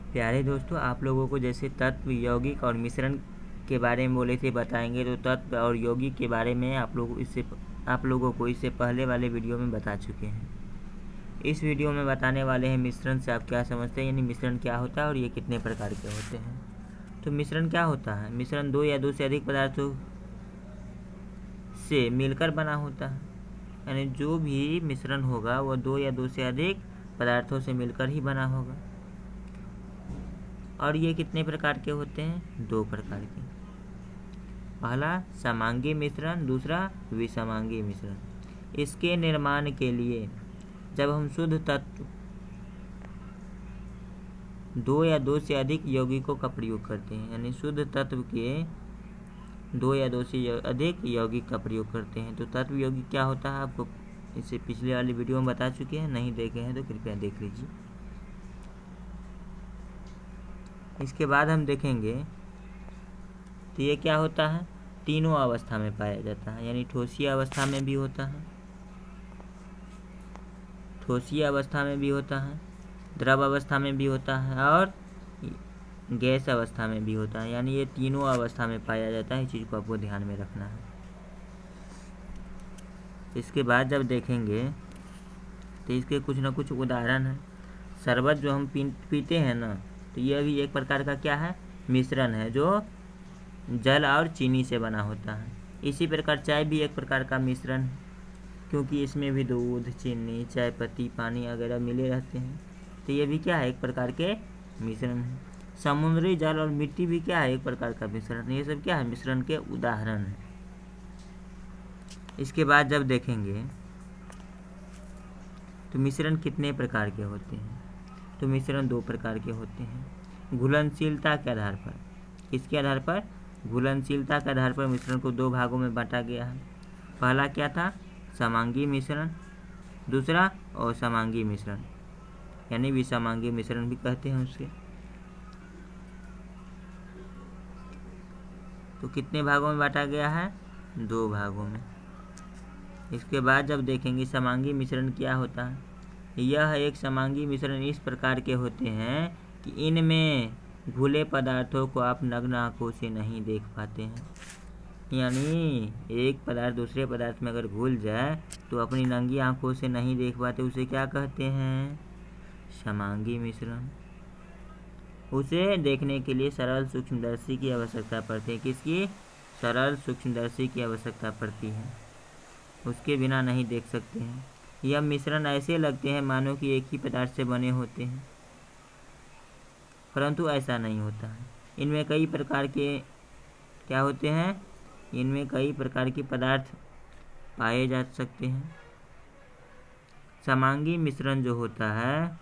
प्यारे दोस्तों, आप लोगों को जैसे तत्व, यौगिक और मिश्रण के बारे में बोले थे बताएंगे, तो तत्व और यौगिक के बारे में आप लोगों को इससे पहले वाले वीडियो में बता चुके हैं। इस वीडियो में बताने वाले हैं मिश्रण से आप क्या समझते हैं, यानी मिश्रण क्या होता है और ये कितने प्रकार के होते हैं। तो मिश्रण क्या होता है? मिश्रण दो या दो से अधिक पदार्थों से मिलकर बना होता है, यानी जो भी मिश्रण होगा वो दो या दो से अधिक पदार्थों से मिलकर ही बना होगा। और ये कितने प्रकार के होते हैं? दो प्रकार के। पहला समांगी मिश्रण, दूसरा विसमांगी मिश्रण। इसके निर्माण के लिए जब हम शुद्ध तत्व दो या दो से अधिक यौगिकों का प्रयोग करते हैं, यानी शुद्ध तत्व के दो या दो से अधिक यौगिक का प्रयोग करते हैं, तो तत्व यौगिक क्या होता है आपको इससे पिछले वाली वीडियो में बता चुके हैं। नहीं देखे हैं तो कृपया देख लीजिए। इसके बाद हम देखेंगे तो ये क्या होता है, तीनों अवस्था में पाया जाता है, यानी ठोसीय अवस्था में भी होता है, ठोसीय अवस्था में भी होता है, द्रव अवस्था में भी होता है और गैस अवस्था में भी होता है, यानी ये तीनों अवस्था में पाया जाता है। इस चीज़ को आपको ध्यान में रखना है। इसके बाद जब देखेंगे तो इसके कुछ ना कुछ उदाहरण हैं। शरबत जो हम पीते हैं ना, तो यह भी एक प्रकार का क्या है, मिश्रण है, जो जल और चीनी से बना होता है। इसी प्रकार चाय भी एक प्रकार का मिश्रण है, क्योंकि इसमें भी दूध, चीनी, चाय पत्ती, पानी वगैरह मिले रहते हैं, तो ये भी क्या है, एक प्रकार के मिश्रण है। समुद्री जल और मिट्टी भी क्या है, एक प्रकार का मिश्रण। ये सब क्या है, मिश्रण के उदाहरण है। इसके बाद जब देखेंगे तो मिश्रण कितने प्रकार के होते हैं, तो मिश्रण दो प्रकार के होते हैं। घुलनशीलता के आधार पर, किसके आधार पर? घुलनशीलता के आधार पर मिश्रण को दो भागों में बांटा गया है। पहला क्या था, समांगी मिश्रण, दूसरा असमांगी मिश्रण, यानी विसमांगी मिश्रण भी कहते हैं उसके। तो कितने भागों में बांटा गया है? दो भागों में। इसके बाद जब देखेंगे समांगी मिश्रण क्या होता है, यह एक समांगी मिश्रण इस प्रकार के होते हैं कि इनमें घुले पदार्थों को आप नग्न आंखों से नहीं देख पाते हैं, यानी एक पदार्थ दूसरे पदार्थ में अगर घुल जाए तो अपनी नंगी आंखों से नहीं देख पाते, उसे क्या कहते हैं, समांगी मिश्रण। उसे देखने के लिए सरल सूक्ष्मदर्शी की आवश्यकता पड़ती है। किसकी? सरल सूक्ष्मदर्शी की आवश्यकता पड़ती है, उसके बिना नहीं देख सकते हैं। यह मिश्रण ऐसे लगते हैं मानो कि एक ही पदार्थ से बने होते हैं, परंतु ऐसा नहीं होता है। इनमें कई प्रकार के क्या होते हैं, इनमें कई प्रकार के पदार्थ पाए जा सकते हैं। समांगी मिश्रण जो होता है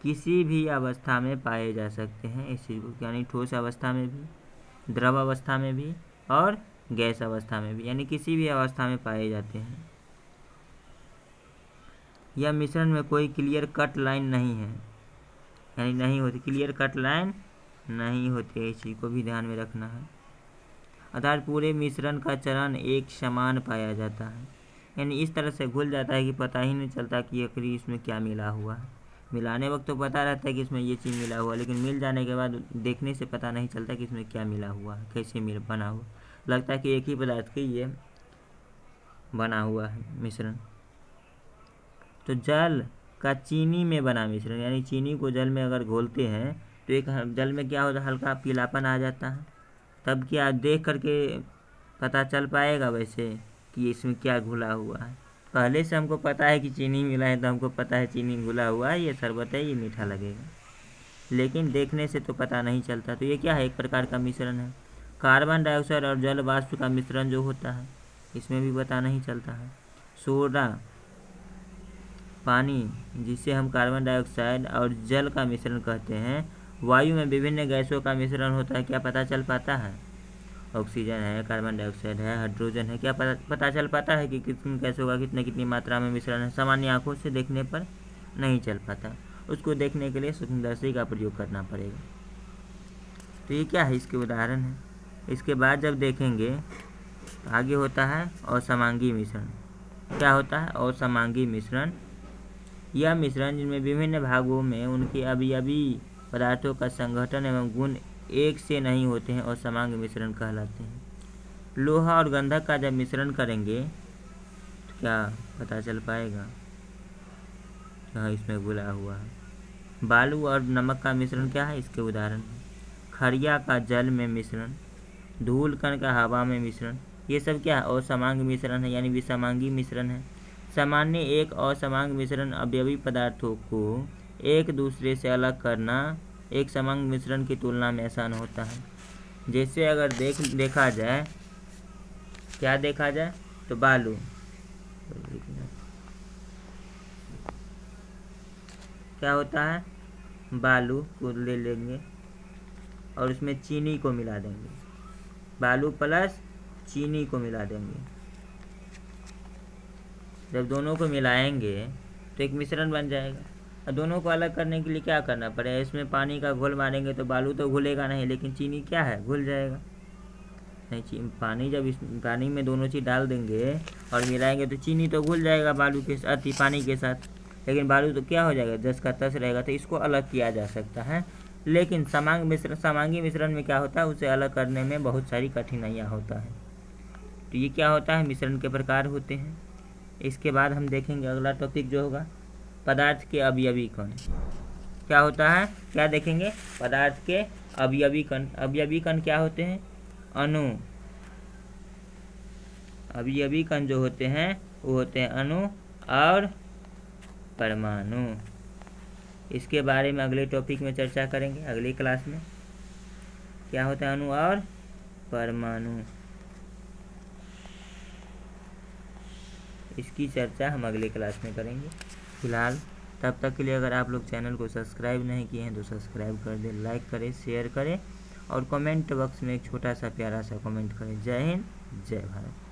किसी भी अवस्था में पाए जा सकते हैं इस चीज़ को, यानी ठोस अवस्था में भी, द्रव अवस्था में भी और गैस अवस्था में भी, यानी किसी भी अवस्था में पाए जाते हैं। यह मिश्रण में कोई क्लियर कट लाइन नहीं है, यानी नहीं होती, क्लियर कट लाइन नहीं होती है, इस चीज़ को भी ध्यान में रखना है। अर्थात पूरे मिश्रण का चरण एक समान पाया जाता है, यानी इस तरह से घुल जाता है कि पता ही नहीं चलता कि आखिर इसमें क्या मिला हुआ है। मिलाने वक्त तो पता रहता है कि इसमें ये चीज़ मिला हुआ है, लेकिन मिल जाने के बाद देखने से पता नहीं चलता कि इसमें क्या मिला हुआ है, कैसे बना हुआ। लगता है कि एक ही पदार्थ की ये बना हुआ है मिश्रण। तो जल का चीनी में बना मिश्रण, यानी चीनी को जल में अगर घोलते हैं तो एक जल में क्या होता है, हल्का पीलापन आ जाता है। तब क्या देख करके पता चल पाएगा वैसे कि इसमें क्या घुला हुआ है? पहले से हमको पता है कि चीनी मिला है, तो हमको पता है चीनी घुला हुआ है, ये शरबत है, ये मीठा लगेगा, लेकिन देखने से तो पता नहीं चलता। तो ये क्या है, एक प्रकार का मिश्रण है। कार्बन डाइऑक्साइड और जल वाष्प का मिश्रण जो होता है, इसमें भी पता नहीं चलता है। सोडा, पानी, जिसे हम कार्बन डाइऑक्साइड और जल का मिश्रण कहते हैं। वायु में विभिन्न गैसों का मिश्रण होता है, क्या पता चल पाता है? ऑक्सीजन है, कार्बन डाइऑक्साइड है, हाइड्रोजन है, क्या पता चल पाता है कि कितनी गैसों का कितनी मात्रा में मिश्रण है? सामान्य आंखों से देखने पर नहीं चल पाता, उसको देखने के लिए सूक्ष्मदर्शी का प्रयोग करना पड़ेगा। तो ये क्या है, इसके उदाहरण है। इसके बाद जब देखेंगे आगे होता है असमांगी मिश्रण। क्या होता है? असमांगी मिश्रण। यह मिश्रण जिनमें विभिन्न भागों में उनके अवयवी पदार्थों का संगठन एवं गुण एक से नहीं होते हैं और समांग मिश्रण कहलाते हैं। लोहा और गंधक का जब मिश्रण करेंगे तो क्या पता चल पाएगा? हाँ, इसमें घुला हुआ है। बालू और नमक का मिश्रण क्या है? इसके उदाहरण है खड़िया का जल में मिश्रण, धूल कण का हवा में मिश्रण। ये सब क्या है? असमांग मिश्रण है, यानी विसमांगी मिश्रण है। सामान्य एक असमांग मिश्रण अवयवी पदार्थों को एक दूसरे से अलग करना एक समांग मिश्रण की तुलना में आसान होता है। जैसे अगर देखा जाए, क्या देखा जाए तो बालू, क्या होता है? बालू को ले लेंगे और उसमें चीनी को मिला देंगे, बालू प्लस चीनी को मिला देंगे। जब दोनों को मिलाएंगे तो एक मिश्रण बन जाएगा। और दोनों को अलग करने के लिए क्या करना पड़ेगा? इसमें पानी का घोल मारेंगे तो बालू तो घुलेगा नहीं, लेकिन चीनी क्या है? घुल जाएगा। नहीं, पानी जब इस पानी में दोनों चीज़ डाल देंगे और मिलाएंगे तो चीनी तो घुल जाएगा बालू के साथ, पानी के साथ, लेकिन बालू तो क्या हो जाएगा? जस का तस रहेगा। तो इसको अलग किया जा सकता है, लेकिन समांगी मिश्रण में क्या होता है? उसे अलग करने में बहुत सारी कठिनाइयाँ होता है। तो ये क्या होता है? मिश्रण के प्रकार होते हैं। इसके बाद हम देखेंगे अगला टॉपिक जो होगा पदार्थ के अवयवी कण। क्या होता है? क्या देखेंगे? पदार्थ के अवयवी कण। अवयवी कण क्या होते हैं? अणु। अवयवी कण जो होते हैं वो होते हैं अणु और परमाणु। इसके बारे में अगले टॉपिक में चर्चा करेंगे, अगली क्लास में। क्या होता है अणु और परमाणु, इसकी चर्चा हम अगले क्लास में करेंगे। फिलहाल तब तक के लिए अगर आप लोग चैनल को सब्सक्राइब नहीं किए हैं तो सब्सक्राइब कर दें, लाइक करें, शेयर करें और कमेंट बॉक्स में एक छोटा सा प्यारा सा कमेंट करें। जय हिंद, जय भारत।